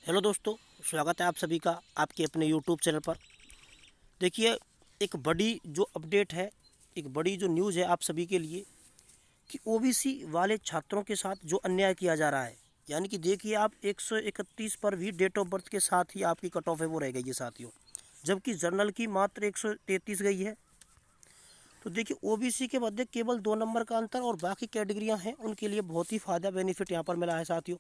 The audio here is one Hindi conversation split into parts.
हेलो दोस्तों, स्वागत है आप सभी का आपके अपने यूट्यूब चैनल पर। देखिए, एक बड़ी जो अपडेट है, एक बड़ी जो न्यूज़ है आप सभी के लिए कि ओबीसी वाले छात्रों के साथ जो अन्याय किया जा रहा है। यानी कि देखिए, आप 131 पर भी डेट ऑफ बर्थ के साथ ही आपकी कट ऑफ है वो रह गई है साथियों, जबकि जनरल की मात्र 133 गई है। तो देखिए, ओबीसी के मध्य केवल 2 नंबर का अंतर और बाकी कैटेगरियाँ हैं उनके लिए बहुत ही फ़ायदा बेनिफिट यहाँ पर मिला है साथियों।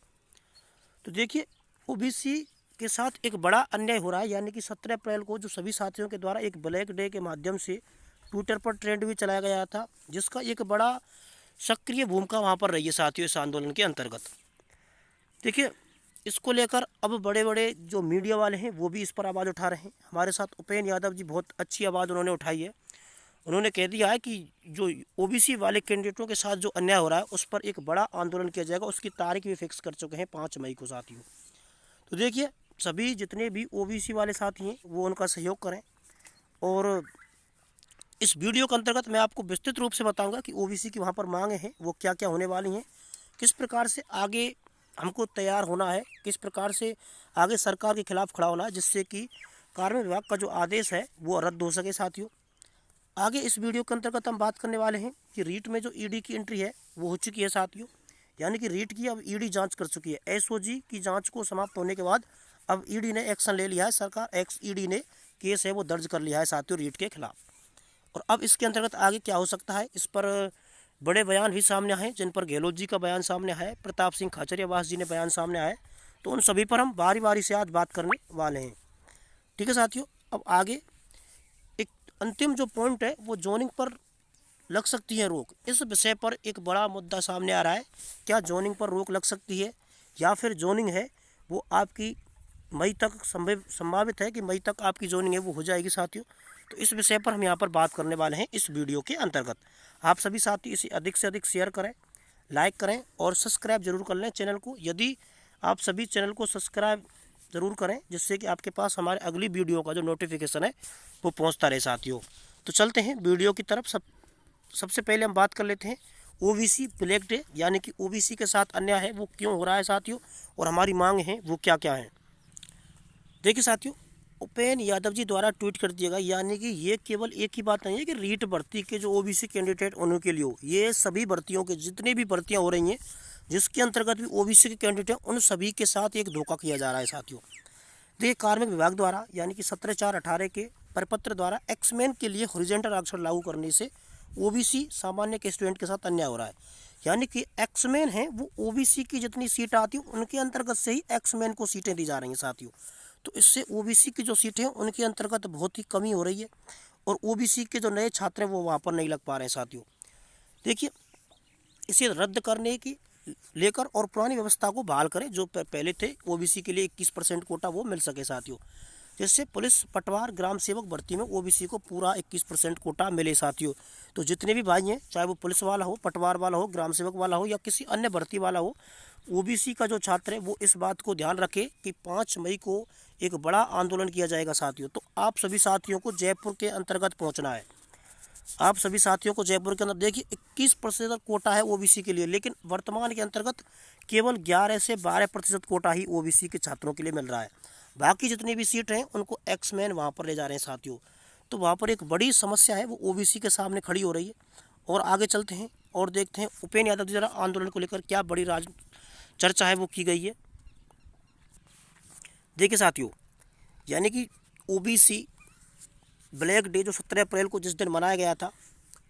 तो देखिए, ओबीसी के साथ एक बड़ा अन्याय हो रहा है। यानी कि 17 अप्रैल को जो सभी साथियों के द्वारा एक ब्लैक डे के माध्यम से ट्विटर पर ट्रेंड भी चलाया गया था, जिसका एक बड़ा सक्रिय भूमिका वहाँ पर रही है साथियों इस आंदोलन के अंतर्गत। देखिए, इसको लेकर अब बड़े बड़े जो मीडिया वाले हैं वो भी इस पर आवाज़ उठा रहे हैं। हमारे साथ उपेंद्र यादव जी बहुत अच्छी आवाज़ उन्होंने उठाई है। उन्होंने कह दिया है कि जो ओबीसी वाले कैंडिडेटों के साथ जो अन्याय हो रहा है उस पर एक बड़ा आंदोलन किया जाएगा। उसकी तारीख भी फिक्स कर चुके हैं 5 मई को साथियों। तो देखिए, सभी जितने भी ओबीसी वाले साथी हैं वो उनका सहयोग करें। और इस वीडियो के अंतर्गत मैं आपको विस्तृत रूप से बताऊंगा कि ओबीसी की वहाँ पर मांगे हैं वो क्या क्या होने वाली हैं, किस प्रकार से आगे हमको तैयार होना है, किस प्रकार से आगे सरकार के खिलाफ खड़ा होना है, जिससे कि कार्मिक विभाग का जो आदेश है वो रद्द हो सके साथियों। आगे इस वीडियो के अंतर्गत हम बात करने वाले हैं कि रीट में जो ईडी की एंट्री है वो हो चुकी है साथियों। यानी कि रीट की अब ईडी जांच कर चुकी है। एसओजी की जांच को समाप्त होने के बाद अब ईडी ने एक्शन ले लिया है। सरकार एक्स ईडी ने केस है वो दर्ज कर लिया है साथियों रीट के खिलाफ। और अब इसके अंतर्गत आगे क्या हो सकता है, इस पर बड़े बयान भी सामने आए, जिन पर गहलोत जी का बयान सामने आया है, प्रताप सिंह खाचरियावास जी ने बयान सामने आया है। तो उन सभी पर हम बारी बारी से आज बात करने वाले हैं। ठीक है साथियों, अब आगे एक अंतिम जो पॉइंट है वो जोनिंग पर लग सकती है रोक। इस विषय पर एक बड़ा मुद्दा सामने आ रहा है। क्या जोनिंग पर रोक लग सकती है या फिर जोनिंग है वो आपकी मई तक संभावित है कि मई तक आपकी जोनिंग है वो हो जाएगी साथियों। तो इस विषय पर हम यहाँ पर बात करने वाले हैं इस वीडियो के अंतर्गत। आप सभी साथी इसे अधिक से अधिक शेयर करें, लाइक करें और सब्सक्राइब जरूर कर लें चैनल को। यदि आप सभी चैनल को सब्सक्राइब ज़रूर करें, जिससे कि आपके पास हमारे अगली वीडियो का जो नोटिफिकेशन है वो पहुँचता रहे साथियों। तो चलते हैं वीडियो की तरफ। सबसे पहले हम बात कर लेते हैं ओबीसी ब्लैक डे, यानी कि ओबीसी के साथ अन्याय है वो क्यों हो रहा है साथियों, और हमारी मांग है वो क्या क्या है। देखिए साथियों, उपेंद्र यादव जी द्वारा ट्वीट कर दिया गया। यानी कि ये केवल एक ही बात नहीं है कि रीट भर्ती के जो ओबीसी कैंडिडेट उन्हीं के लिए हो, ये सभी भर्तियों के जितनी भी भर्तियां हो रही हैं जिसके अंतर्गत भी ओबीसी के कैंडिडेट हैं उन सभी के साथ एक धोखा किया जा रहा है साथियों। देखिए, कार्मिक विभाग द्वारा यानी कि 17/4/18 के परिपत्र द्वारा एक्समैन के लिए हॉरिजॉन्टल आरक्षण लागू करने से ओबीसी सामान्य के स्टूडेंट के साथ अन्याय हो रहा है। यानी कि एक्समैन है वो ओबीसी की जितनी सीट आती है उनके अंतर्गत से ही एक्समैन को सीटें दी जा रही हैं साथियों। तो इससे ओबीसी की जो सीटें हैं उनके अंतर्गत बहुत ही कमी हो रही है और ओबीसी के जो नए छात्र हैं वो वहाँ पर नहीं लग पा रहे हैं साथियों। देखिए, इसे रद्द करने की लेकर और पुरानी व्यवस्था को बहाल करें जो पहले थे, ओबीसी के लिए 21% कोटा वो मिल सके साथियों। जिससे पुलिस, पटवार, ग्राम सेवक भर्ती में ओबीसी को पूरा 21% कोटा मिले साथियों। तो जितने भी भाई हैं, चाहे वो पुलिस वाला हो, पटवार वाला हो, ग्राम सेवक वाला हो या किसी अन्य भर्ती वाला हो, ओबीसी का जो छात्र है वो इस बात को ध्यान रखे कि 5 मई को एक बड़ा आंदोलन किया जाएगा साथियों। तो आप सभी साथियों को जयपुर के अंतर्गत पहुँचना है। आप सभी साथियों को जयपुर के अंदर देखिए 21% कोटा है ओबीसी के लिए, लेकिन वर्तमान के अंतर्गत केवल 11 से 12% कोटा ही ओबीसी के छात्रों के लिए मिल रहा है। बाकी जितनी भी सीट हैं उनको एक्समैन वहाँ पर ले जा रहे हैं साथियों। तो वहाँ पर एक बड़ी समस्या है वो ओबीसी के सामने खड़ी हो रही है। और आगे चलते हैं और देखते हैं उपेंद्र यादव जी द्वारा आंदोलन को लेकर क्या बड़ी चर्चा है वो की गई है। देखिए साथियों, यानी कि ओबीसी ब्लैक डे जो 17 अप्रैल को जिस दिन मनाया गया था,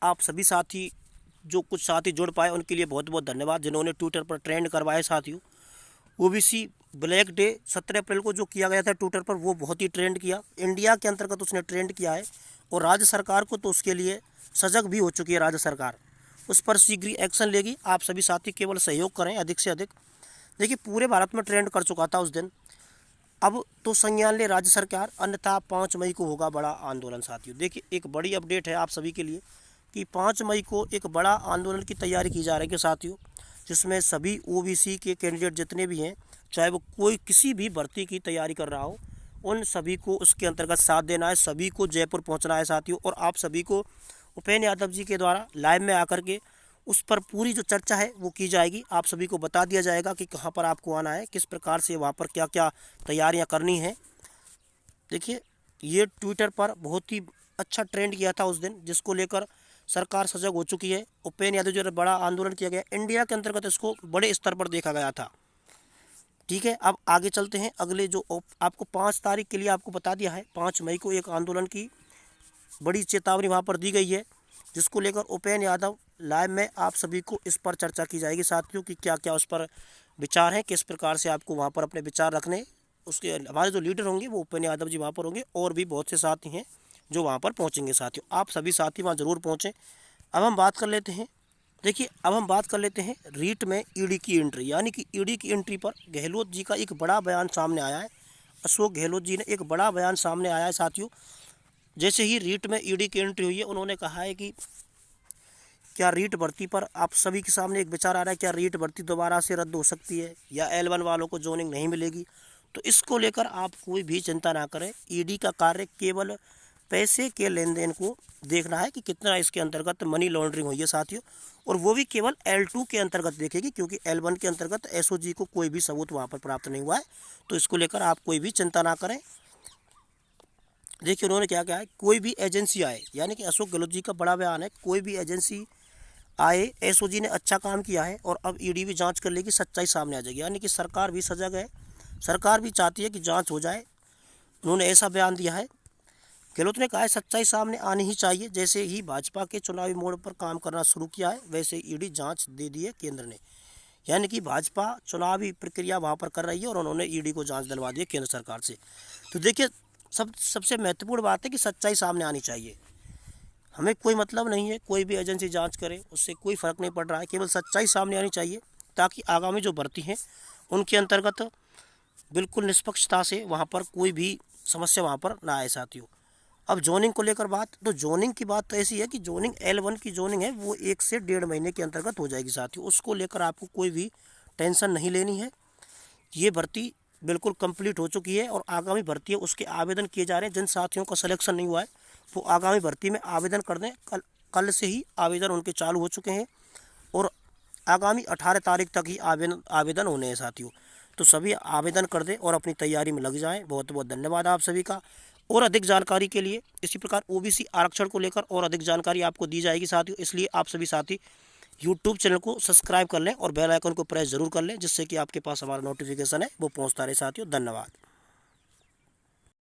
आप सभी साथी जो कुछ साथी जुड़ पाए उनके लिए बहुत बहुत धन्यवाद, जिन्होंने ट्विटर पर ट्रेंड करवाए साथियों। ओबीसी ब्लैक डे 17 अप्रैल को जो किया गया था ट्विटर पर वो बहुत ही ट्रेंड किया, इंडिया के अंतर्गत उसने ट्रेंड किया है। और राज्य सरकार को तो उसके लिए सजग भी हो चुकी है राज्य सरकार, उस पर शीघ्र एक्शन लेगी। आप सभी साथी केवल सहयोग करें अधिक से अधिक। देखिए, पूरे भारत में ट्रेंड कर चुका था उस दिन। अब तो संज्ञान ले राज्य सरकार, अन्यथा 5 मई को होगा बड़ा आंदोलन साथियों। देखिए, एक बड़ी अपडेट है आप सभी के लिए कि 5 मई को एक बड़ा आंदोलन की तैयारी की जा रही है साथियों, जिसमें सभी ओबीसी के कैंडिडेट जितने भी हैं, चाहे वो कोई किसी भी भर्ती की तैयारी कर रहा हो, उन सभी को उसके अंतर्गत साथ देना है। सभी को जयपुर पहुंचना है साथियों। और आप सभी को उपेंद्र यादव जी के द्वारा लाइव में आकर के उस पर पूरी जो चर्चा है वो की जाएगी। आप सभी को बता दिया जाएगा कि कहाँ पर आपको आना है, किस प्रकार से वहाँ पर क्या क्या तैयारियाँ करनी है। देखिए ये ट्विटर पर बहुत ही अच्छा ट्रेंड किया था उस दिन, जिसको लेकर सरकार सजग हो चुकी है। उपेंद्र यादव जो बड़ा आंदोलन किया गया, इंडिया के अंतर्गत इसको बड़े स्तर पर देखा गया था। ठीक है, अब आगे चलते हैं। अगले जो आपको 5 तारीख के लिए आपको बता दिया है, 5 मई को एक आंदोलन की बड़ी चेतावनी वहाँ पर दी गई है, जिसको लेकर उपेंद्र यादव लाइव में आप सभी को इस पर चर्चा की जाएगी साथियों, कि क्या क्या उस पर विचार हैं, किस प्रकार से आपको वहाँ पर अपने विचार रखने। उसके हमारे जो लीडर होंगे वो उपेंद्र यादव जी वहाँ पर होंगे, और भी बहुत से साथी हैं जो वहाँ पर पहुँचेंगे साथियों। आप सभी साथी वहाँ ज़रूर पहुँचें। अब हम बात कर लेते हैं, देखिए अब हम बात कर लेते हैं रीट में ईडी की एंट्री, यानी कि ईडी की एंट्री पर गहलोत जी का एक बड़ा बयान सामने आया है। अशोक गहलोत जी ने एक बड़ा बयान सामने आया है साथियों। जैसे ही रीट में ईडी की एंट्री हुई है, उन्होंने कहा है कि क्या रीट भर्ती पर आप सभी के सामने एक विचार आ रहा है, क्या रीट भर्ती दोबारा से रद्द हो सकती है या L1 वालों को जोनिंग नहीं मिलेगी। तो इसको लेकर आप कोई भी चिंता ना करें। ईडी का कार्य केवल पैसे के लेन देन को देखना है कि कितना इसके अंतर्गत मनी लॉन्ड्रिंग हुई है साथियों, और वो भी केवल L2 के अंतर्गत देखेगी, क्योंकि L1 के अंतर्गत SOG को कोई भी सबूत वहाँ पर प्राप्त नहीं हुआ है। तो इसको लेकर आप कोई भी चिंता ना करें। देखिए उन्होंने क्या कहा है, कोई भी एजेंसी आए, यानी कि अशोक गहलोत जी का बड़ा बयान है, कोई भी एजेंसी आए, SOG ने अच्छा काम किया है और अब ईडी भी जांच कर लेगी, सच्चाई सामने आ जाएगी। यानी कि सरकार भी सजग है, सरकार भी चाहती है कि जांच हो जाए। उन्होंने ऐसा बयान दिया है। गहलोत ने कहा है सच्चाई सामने आनी ही चाहिए। जैसे ही भाजपा के चुनावी मोड़ पर काम करना शुरू किया है, वैसे ईडी जांच दे दी है केंद्र ने। यानी कि भाजपा चुनावी प्रक्रिया वहाँ पर कर रही है और उन्होंने ईडी को जांच दिलवा दी है केंद्र सरकार से। तो देखिए सबसे महत्वपूर्ण बात है कि सच्चाई सामने आनी चाहिए। हमें कोई मतलब नहीं है कोई भी एजेंसी जांच करे, उससे कोई फ़र्क नहीं पड़ रहा है, केवल सच्चाई सामने आनी चाहिए, ताकि आगामी जो भर्ती हैं उनके अंतर्गत बिल्कुल निष्पक्षता से वहाँ पर कोई भी समस्या वहाँ पर ना आए साथियों। अब जोनिंग को लेकर बात, तो जोनिंग की बात तो ऐसी है कि जोनिंग L1 की जोनिंग है वो 1 से 1.5 महीने के अंतर्गत हो जाएगी साथियों। उसको लेकर आपको कोई भी टेंशन नहीं लेनी है। ये भर्ती बिल्कुल कंप्लीट हो चुकी है और आगामी भर्ती है उसके आवेदन किए जा रहे हैं। जिन साथियों का सिलेक्शन नहीं हुआ है वो आगामी भर्ती में आवेदन कर दें। कल से ही आवेदन उनके चालू हो चुके हैं और आगामी 18 तारीख तक ही आवेदन होने हैं साथियों। तो सभी आवेदन कर दें और अपनी तैयारी में लग जाएं। बहुत बहुत धन्यवाद आप सभी का। और अधिक जानकारी के लिए इसी प्रकार OBC आरक्षण को लेकर और अधिक जानकारी आपको दी जाएगी साथियों। इसलिए आप सभी साथी यूट्यूब चैनल को सब्सक्राइब कर लें और बेल आइकन को प्रेस जरूर कर लें, जिससे कि आपके पास हमारा नोटिफिकेशन है वो पहुंचता रहे साथियों। धन्यवाद।